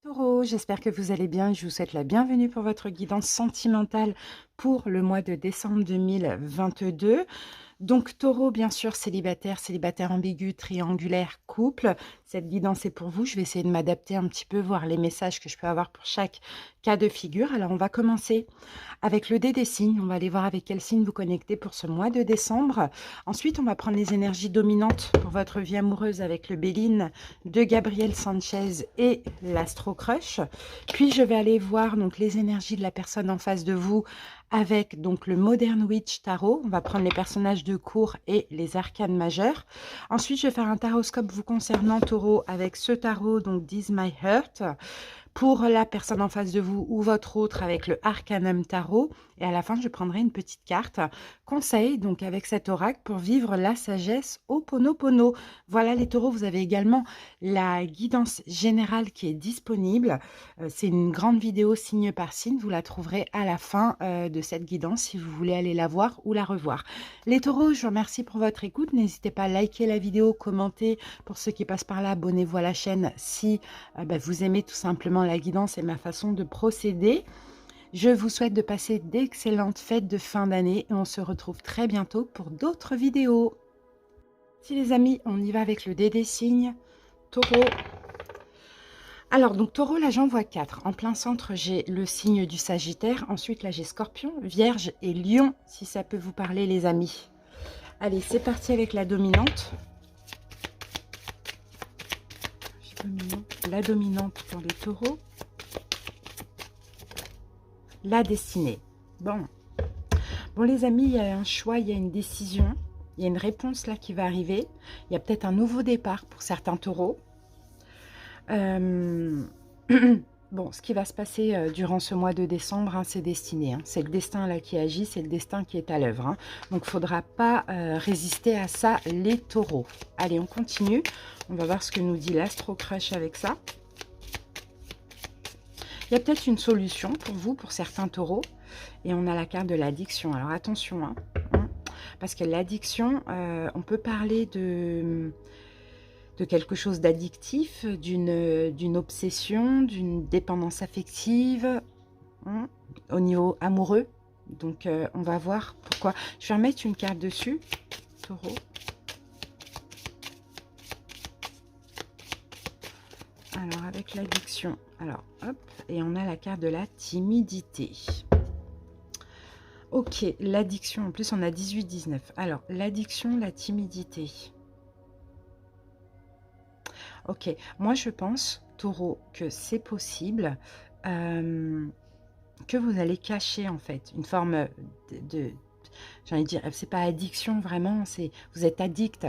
Taureau, j'espère que vous allez bien. Je vous souhaite la bienvenue pour votre guidance sentimentale pour le mois de décembre 2022. Donc taureau, bien sûr, célibataire, célibataire ambigu, triangulaire, couple. Cette guidance est pour vous. Je vais essayer de m'adapter un petit peu, voir les messages que je peux avoir pour chaque cas de figure. Alors on va commencer avec le dé des signes. On va aller voir avec quel signe vous connectez pour ce mois de décembre. Ensuite, on va prendre les énergies dominantes pour votre vie amoureuse avec le Béline de Gabriel Sanchez et l'Astro Crush. Puis je vais aller voir donc les énergies de la personne en face de vous avec donc le Modern Witch Tarot. On va prendre les personnages de cours et les arcanes majeurs. Ensuite, je vais faire un taroscope vous concernant, Taureau, avec ce tarot, donc This My Heart, pour la personne en face de vous ou votre autre avec le Arcanum Tarot. Et à la fin, je prendrai une petite carte conseil, donc avec cet oracle, pour vivre la sagesse au Ho'oponopono. Voilà les taureaux, vous avez également la guidance générale qui est disponible. C'est une grande vidéo signe par signe. Vous la trouverez à la fin de cette guidance si vous voulez aller la voir ou la revoir. Les taureaux, je vous remercie pour votre écoute. N'hésitez pas à liker la vidéo, commenter. Pour ceux qui passent par là, abonnez-vous à la chaîne si vous aimez tout simplement la guidance et ma façon de procéder. Je vous souhaite de passer d'excellentes fêtes de fin d'année et on se retrouve très bientôt pour d'autres vidéos. Si les amis, on y va avec le dé des signes. Taureau. Alors, donc Taureau, là j'en vois 4. En plein centre, j'ai le signe du Sagittaire. Ensuite, là j'ai Scorpion, Vierge et Lion, si ça peut vous parler les amis. Allez, c'est parti avec la dominante. La dominante pour les taureaux. La destinée. Bon, les amis, il y a un choix, il y a une décision, il y a une réponse là qui va arriver. Il y a peut-être un nouveau départ pour certains taureaux. Bon, ce qui va se passer durant ce mois de décembre, hein, c'est destiné. Hein. C'est le destin là qui agit, c'est le destin qui est à l'œuvre. Hein. Donc, il ne faudra pas résister à ça, les taureaux. Allez, on continue. On va voir ce que nous dit l'Astro Crush avec ça. Il y a peut-être une solution pour vous, pour certains taureaux. Et on a la carte de l'addiction. Alors, attention, hein, parce que l'addiction, on peut parler de quelque chose d'addictif, d'une obsession, d'une dépendance affective, hein, au niveau amoureux. Donc, on va voir pourquoi. Je vais remettre une carte dessus, taureau. Alors, avec l'addiction, alors, hop, et on a la carte de la timidité. Ok, l'addiction, en plus, on a 18-19. Alors, l'addiction, la timidité. Ok, moi, je pense, taureau, que c'est possible que vous allez cacher, en fait, une forme j'ai envie de dire, c'est pas addiction vraiment, c'est vous êtes addict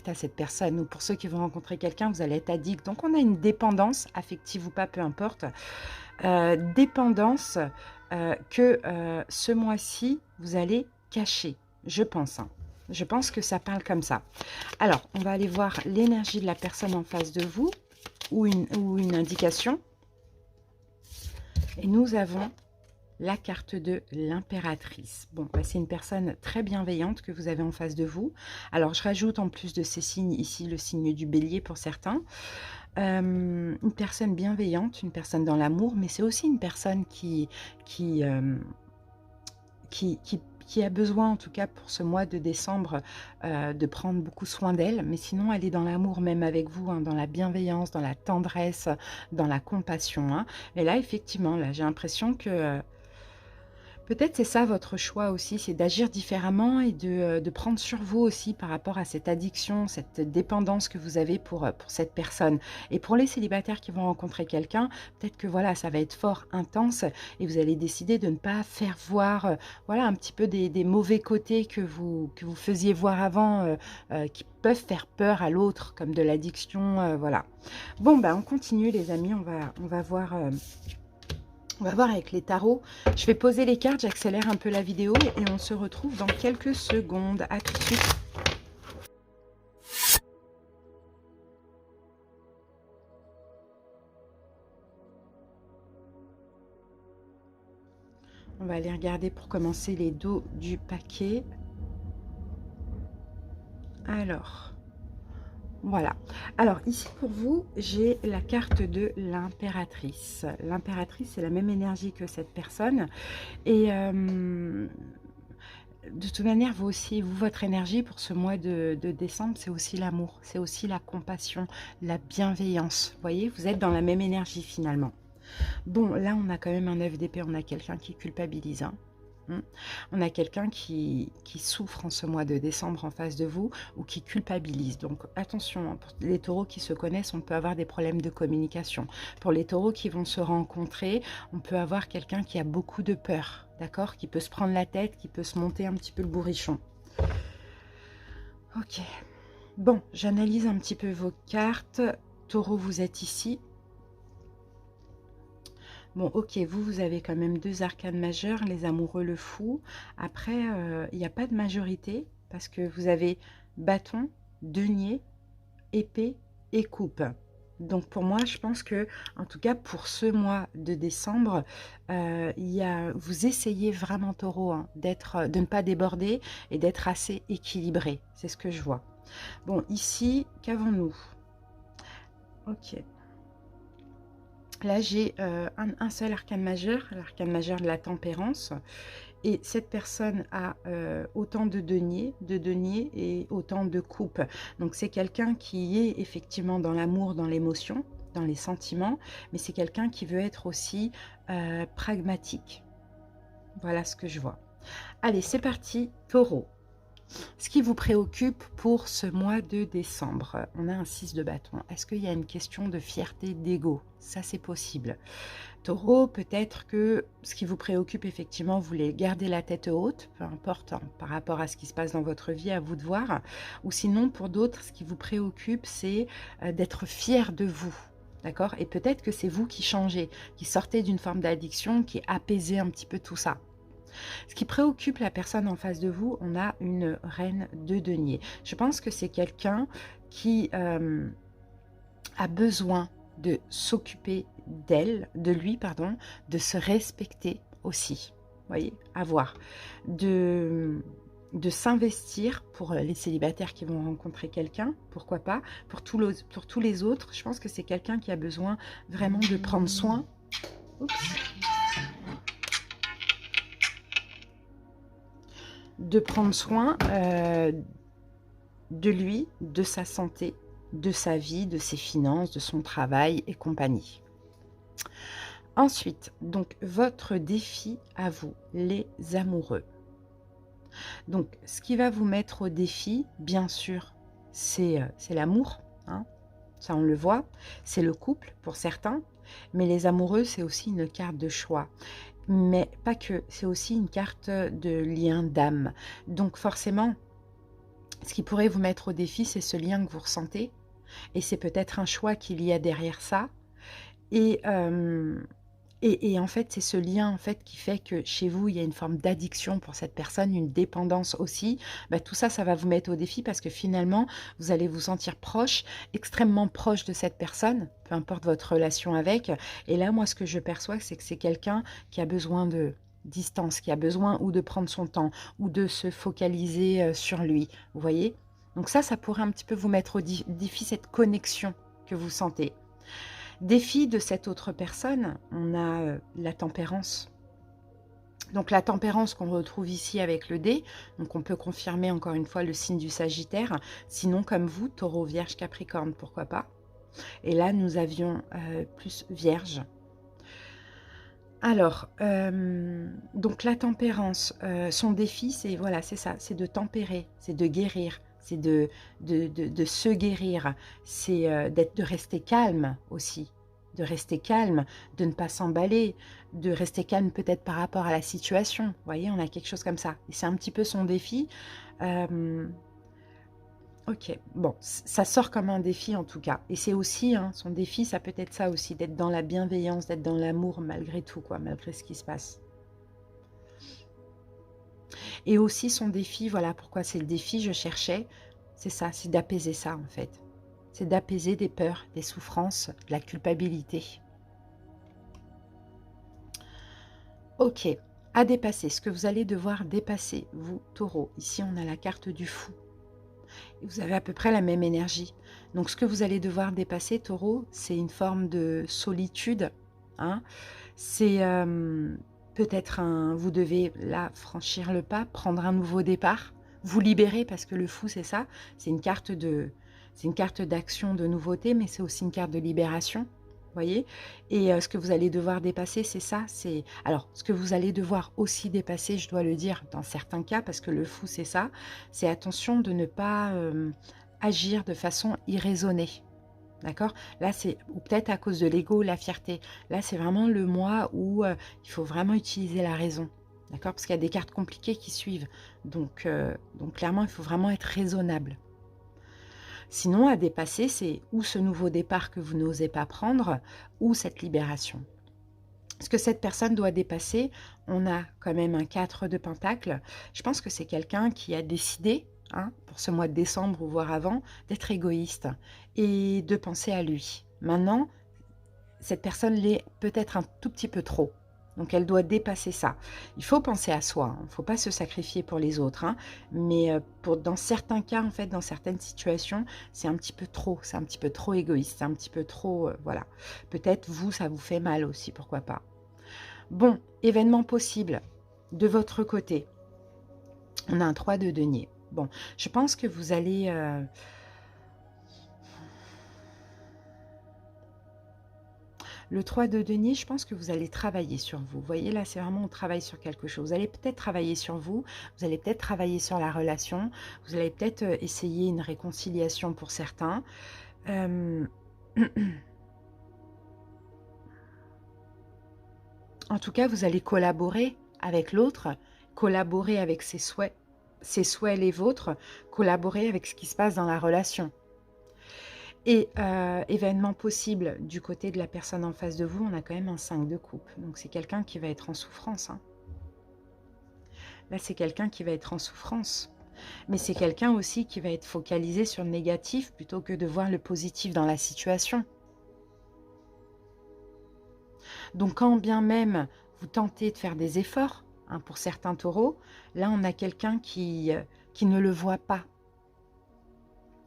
à cette personne, ou pour ceux qui vont rencontrer quelqu'un, vous allez être addict. Donc on a une dépendance, affective ou pas, peu importe, dépendance que ce mois-ci, vous allez cacher, je pense. Hein. Je pense que ça parle comme ça. Alors, on va aller voir l'énergie de la personne en face de vous, ou une indication. Et nous avons la carte de l'impératrice. Bon, c'est une personne très bienveillante que vous avez en face de vous. Alors, je rajoute en plus de ces signes ici le signe du bélier pour certains. Une personne bienveillante, une personne dans l'amour, mais c'est aussi une personne qui a besoin, en tout cas pour ce mois de décembre, de prendre beaucoup soin d'elle. Mais sinon, elle est dans l'amour même avec vous, hein, dans la bienveillance, dans la tendresse, dans la compassion. Hein. Et là, effectivement, là, j'ai l'impression que peut-être c'est ça votre choix aussi, c'est d'agir différemment et de prendre sur vous aussi par rapport à cette addiction, cette dépendance que vous avez pour cette personne. Et pour les célibataires qui vont rencontrer quelqu'un, peut-être que voilà, ça va être fort intense et vous allez décider de ne pas faire voir voilà, un petit peu des mauvais côtés que vous faisiez voir avant, qui peuvent faire peur à l'autre, comme de l'addiction, voilà. Bon, on continue les amis, on va voir... on va voir avec les tarots. Je vais poser les cartes, j'accélère un peu la vidéo et on se retrouve dans quelques secondes. À tout de suite. On va aller regarder pour commencer les dos du paquet. Alors, Voilà. Alors ici pour vous, j'ai la carte de l'impératrice. L'impératrice, c'est la même énergie que cette personne. Et de toute manière, vous aussi, vous, votre énergie pour ce mois de décembre, c'est aussi l'amour, c'est aussi la compassion, la bienveillance. Vous voyez, vous êtes dans la même énergie finalement. Bon, là, on a quand même un 9 d'épée, on a quelqu'un qui culpabilise, hein. On a quelqu'un qui souffre en ce mois de décembre en face de vous ou qui culpabilise. Donc attention, hein, pour les taureaux qui se connaissent, on peut avoir des problèmes de communication. Pour les taureaux qui vont se rencontrer, on peut avoir quelqu'un qui a beaucoup de peur, d'accord, qui peut se prendre la tête, qui peut se monter un petit peu le bourrichon. Ok. Bon, j'analyse un petit peu vos cartes. Taureau, vous êtes ici. Bon, ok, vous avez quand même 2 arcanes majeures, les amoureux, le fou. Après, il n'y a pas de majorité parce que vous avez bâton, denier, épée et coupe. Donc pour moi, je pense que, en tout cas pour ce mois de décembre, vous essayez vraiment, taureau, hein, de ne pas déborder et d'être assez équilibré. C'est ce que je vois. Bon, ici, qu'avons-nous? Ok. Là, j'ai un seul arcane majeur, l'arcane majeur de la tempérance. Et cette personne a autant de deniers et autant de coupes. Donc, c'est quelqu'un qui est effectivement dans l'amour, dans l'émotion, dans les sentiments, mais c'est quelqu'un qui veut être aussi pragmatique. Voilà ce que je vois. Allez, c'est parti, taureau. Ce qui vous préoccupe pour ce mois de décembre, on a un 6 de bâton. Est-ce qu'il y a une question de fierté, d'ego? Ça, c'est possible. Taureau, peut-être que ce qui vous préoccupe, effectivement, vous voulez garder la tête haute, peu importe, hein, par rapport à ce qui se passe dans votre vie, à vous de voir. Ou sinon, pour d'autres, ce qui vous préoccupe, c'est d'être fier de vous. D'accord? Et peut-être que c'est vous qui changez, qui sortez d'une forme d'addiction, qui apaisez un petit peu tout ça. Ce qui préoccupe la personne en face de vous, on a une reine de denier. Je pense que c'est quelqu'un qui a besoin de s'occuper d'elle, de lui, pardon, de se respecter aussi. Vous voyez, à voir. De s'investir pour les célibataires qui vont rencontrer quelqu'un, pourquoi pas. Pour tous les autres, je pense que c'est quelqu'un qui a besoin vraiment de prendre soin. Oups. De prendre soin de lui, de sa santé, de sa vie, de ses finances, de son travail et compagnie. Ensuite, donc, votre défi à vous, les amoureux. Donc, ce qui va vous mettre au défi, bien sûr, c'est l'amour, hein, ça on le voit, c'est le couple pour certains, mais les amoureux, c'est aussi une carte de choix. Mais pas que, c'est aussi une carte de lien d'âme. Donc forcément, ce qui pourrait vous mettre au défi, c'est ce lien que vous ressentez, et c'est peut-être un choix qu'il y a derrière ça. Et, en fait, c'est ce lien en fait qui fait que chez vous, il y a une forme d'addiction pour cette personne, une dépendance aussi. Bah, tout ça, ça va vous mettre au défi parce que finalement, vous allez vous sentir proche, extrêmement proche de cette personne, peu importe votre relation avec. Et là, moi, ce que je perçois, c'est que c'est quelqu'un qui a besoin de distance, qui a besoin ou de prendre son temps, ou de se focaliser sur lui. Vous voyez? Donc ça pourrait un petit peu vous mettre au défi, cette connexion que vous sentez. Défi de cette autre personne, on a la tempérance. Donc la tempérance qu'on retrouve ici avec le dé, donc on peut confirmer encore une fois le signe du Sagittaire. Sinon, comme vous, Taureau, Vierge, Capricorne, pourquoi pas. Et là, nous avions plus Vierge. Alors, donc la tempérance, son défi, c'est voilà, c'est ça, c'est de tempérer, c'est de guérir, c'est de se guérir, c'est de rester calme aussi, de rester calme, de ne pas s'emballer, de rester calme peut-être par rapport à la situation. Vous voyez, on a quelque chose comme ça. Et c'est un petit peu son défi. Ok, bon, ça sort comme un défi en tout cas. Et c'est aussi, hein, son défi, ça peut être ça aussi, d'être dans la bienveillance, d'être dans l'amour malgré tout, quoi, malgré ce qui se passe. Et aussi son défi, voilà pourquoi c'est le défi, je cherchais, c'est ça, c'est d'apaiser ça en fait. C'est d'apaiser des peurs, des souffrances, de la culpabilité. Ok, à dépasser, ce que vous allez devoir dépasser, vous, taureau. Ici, on a la carte du fou. Et vous avez à peu près la même énergie. Donc ce que vous allez devoir dépasser, Taureau, c'est une forme de solitude. Hein. C'est peut-être vous devez là franchir le pas, prendre un nouveau départ, vous libérer parce que le fou c'est ça, c'est une carte d'action, de nouveauté, mais c'est aussi une carte de libération. Voyez, et ce que vous allez devoir dépasser, c'est ça. Alors, ce que vous allez devoir aussi dépasser, je dois le dire, dans certains cas, parce que le fou, c'est ça, c'est attention de ne pas agir de façon irraisonnée. D'accord? Là, c'est ou peut-être à cause de l'ego, la fierté. Là, c'est vraiment le mois où il faut vraiment utiliser la raison. D'accord? Parce qu'il y a des cartes compliquées qui suivent. Donc clairement, il faut vraiment être raisonnable. Sinon, à dépasser, c'est ou ce nouveau départ que vous n'osez pas prendre, ou cette libération. Ce que cette personne doit dépasser, on a quand même un 4 de Pentacle. Je pense que c'est quelqu'un qui a décidé, hein, pour ce mois de décembre ou voire avant, d'être égoïste et de penser à lui. Maintenant, cette personne l'est peut-être un tout petit peu trop. Donc elle doit dépasser ça. Il faut penser à soi, il ne faut pas se sacrifier pour les autres. Hein, mais dans certains cas, en fait, dans certaines situations, c'est un petit peu trop. C'est un petit peu trop égoïste, c'est un petit peu trop... voilà. Peut-être vous, ça vous fait mal aussi, pourquoi pas. Bon, événement possible de votre côté. On a un 3 de denier. Bon, je pense que vous allez... Le 3 de denier, je pense que vous allez travailler sur vous. Vous voyez, là, c'est vraiment on travaille sur quelque chose. Vous allez peut-être travailler sur vous, vous allez peut-être travailler sur la relation, vous allez peut-être essayer une réconciliation pour certains. En tout cas, vous allez collaborer avec l'autre, collaborer avec ses souhaits les vôtres, collaborer avec ce qui se passe dans la relation. Et événement possible du côté de la personne en face de vous, on a quand même un 5 de coupe. Donc c'est quelqu'un qui va être en souffrance. Hein. Là, c'est quelqu'un qui va être en souffrance. Mais c'est quelqu'un aussi qui va être focalisé sur le négatif plutôt que de voir le positif dans la situation. Donc quand bien même vous tentez de faire des efforts, hein, pour certains taureaux, là on a quelqu'un qui ne le voit pas.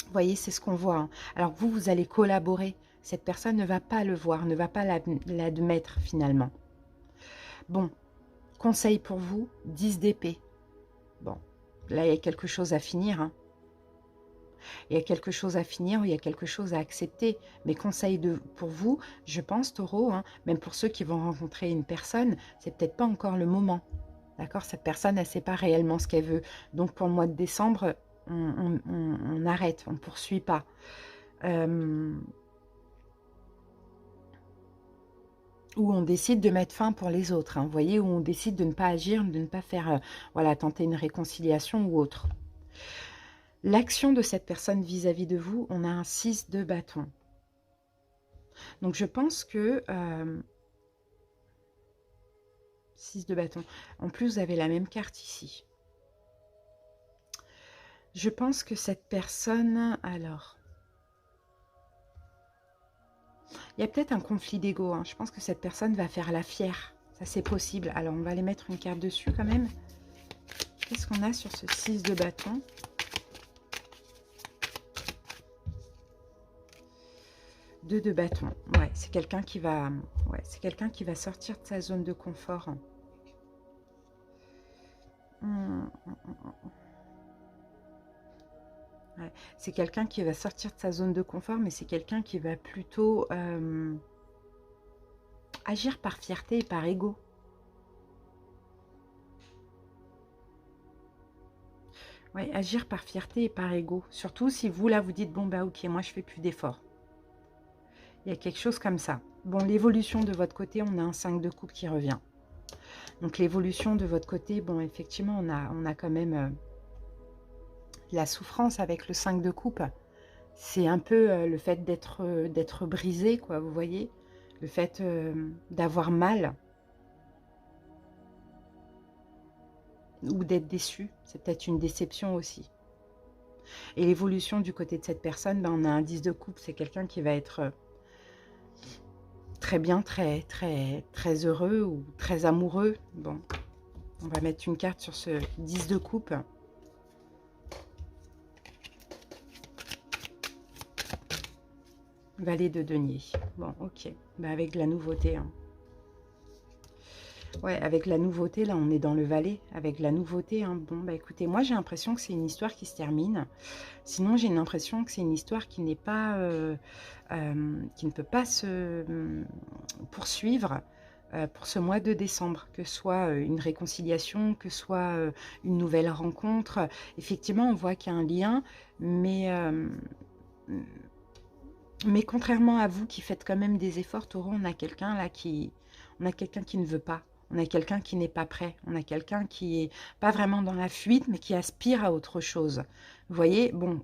Vous voyez, c'est ce qu'on voit. Hein. Alors vous allez collaborer. Cette personne ne va pas le voir, ne va pas l'admettre finalement. Bon, conseil pour vous, 10 d'épée. Bon, là il y a quelque chose à finir. Hein. Il y a quelque chose à finir, il y a quelque chose à accepter. Mais conseil pour vous, je pense, Taureau, hein, même pour ceux qui vont rencontrer une personne, c'est peut-être pas encore le moment. D'accord? Cette personne, elle ne sait pas réellement ce qu'elle veut. Donc pour le mois de décembre, on arrête, on ne poursuit pas. Où on décide de mettre fin pour les autres. Hein, vous voyez, où on décide de ne pas agir, de ne pas faire, voilà, tenter une réconciliation ou autre. L'action de cette personne vis-à-vis de vous, on a un 6 de bâton. Donc je pense que... 6 de bâton. En plus, vous avez la même carte ici. Je pense que cette personne... Alors... Il y a peut-être un conflit d'ego. Hein. Je pense que cette personne va faire la fière. Ça, c'est possible. Alors, on va aller mettre une carte dessus quand même. Qu'est-ce qu'on a sur ce 6 de bâton ? 2 de bâton. Ouais, c'est quelqu'un qui va... Ouais, c'est quelqu'un qui va sortir de sa zone de confort. Ouais, c'est quelqu'un qui va sortir de sa zone de confort, mais c'est quelqu'un qui va plutôt agir par fierté et par ego. Ouais, agir par fierté et par ego. Surtout si vous, là, vous dites, bon, bah ok, moi, je fais plus d'efforts. Il y a quelque chose comme ça. Bon, l'évolution de votre côté, on a un 5 de coupe qui revient. Donc, l'évolution de votre côté, bon, effectivement, on a quand même la souffrance avec le 5 de coupe. C'est un peu le fait d'être brisé, quoi, vous voyez. Le fait d'avoir mal. Ou d'être déçu. C'est peut-être une déception aussi. Et l'évolution du côté de cette personne, ben, on a un 10 de coupe. C'est quelqu'un qui va être... très bien, très heureux ou très amoureux. Bon, on va mettre une carte sur ce 10 de coupe. Valet de denier. Bon, ok. Bah, avec de la nouveauté. Hein. Ouais, avec la nouveauté, là, on est dans le valet. Avec la nouveauté, hein. Bon, bah écoutez, moi, j'ai l'impression que c'est une histoire qui se termine. Sinon, j'ai l'impression que c'est une histoire qui n'est pas... qui ne peut pas se poursuivre pour ce mois de décembre, que ce soit une réconciliation, que ce soit une nouvelle rencontre. Effectivement, on voit qu'il y a un lien, mais contrairement à vous qui faites quand même des efforts, Taureau, on a quelqu'un là on a quelqu'un qui ne veut pas. On a quelqu'un qui n'est pas prêt. On a quelqu'un qui est pas vraiment dans la fuite, mais qui aspire à autre chose. Vous voyez, bon,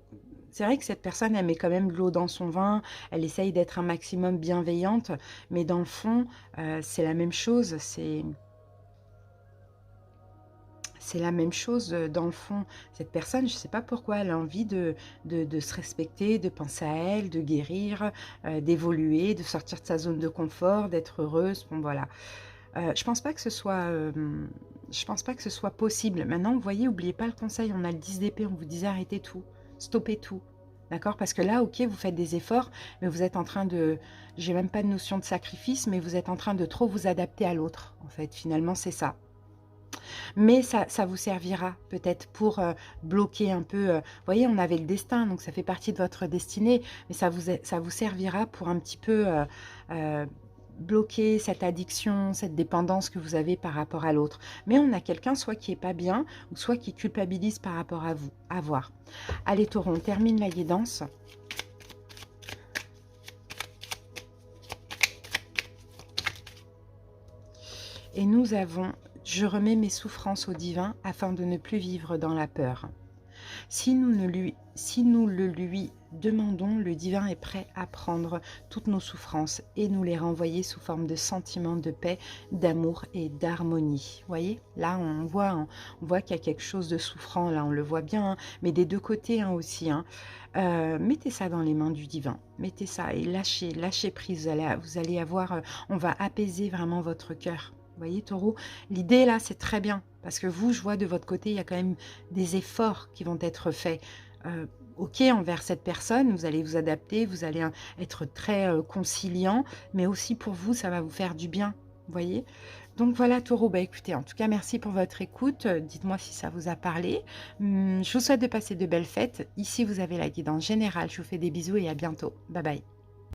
c'est vrai que cette personne, elle met quand même de l'eau dans son vin. Elle essaye d'être un maximum bienveillante, mais dans le fond, c'est la même chose. C'est la même chose dans le fond. Cette personne, je ne sais pas pourquoi, elle a envie de se respecter, de penser à elle, de guérir, d'évoluer, de sortir de sa zone de confort, d'être heureuse. Bon, voilà. Je pense pas que ce soit, je pense pas que ce soit possible. Maintenant, vous voyez, n'oubliez pas le conseil. On a le 10 d'épée, on vous disait arrêtez tout, stoppez tout. D'accord? Parce que là, ok, vous faites des efforts, mais vous êtes en train de... J'ai même pas de notion de sacrifice, mais vous êtes en train de trop vous adapter à l'autre. En fait, finalement, c'est ça. Mais ça vous servira peut-être pour bloquer un peu... vous voyez, on avait le destin, donc ça fait partie de votre destinée, mais ça vous servira pour un petit peu bloquer cette addiction, cette dépendance que vous avez par rapport à l'autre. Mais on a quelqu'un soit qui est pas bien, ou soit qui culpabilise par rapport à vous. À voir. Allez, Taureau, on termine la guidance. Et nous avons... Je remets mes souffrances au divin afin de ne plus vivre dans la peur. Si nous le lui demandons, le divin est prêt à prendre toutes nos souffrances et nous les renvoyer sous forme de sentiments de paix, d'amour et d'harmonie. Vous voyez, là on voit qu'il y a quelque chose de souffrant, là on le voit bien, hein, mais des deux côtés hein, aussi. Hein. Mettez ça dans les mains du divin, mettez ça et lâchez prise, vous allez avoir, on va apaiser vraiment votre cœur. Vous voyez, Taureau, l'idée là, c'est très bien. Parce que vous, je vois de votre côté, il y a quand même des efforts qui vont être faits. Ok, envers cette personne, vous allez vous adapter, vous allez être très conciliant, mais aussi pour vous, ça va vous faire du bien. Vous voyez? Donc voilà, Taureau, bah écoutez, en tout cas, merci pour votre écoute. Dites-moi si ça vous a parlé. Je vous souhaite de passer de belles fêtes. Ici, vous avez la guidance générale. Je vous fais des bisous et à bientôt. Bye bye.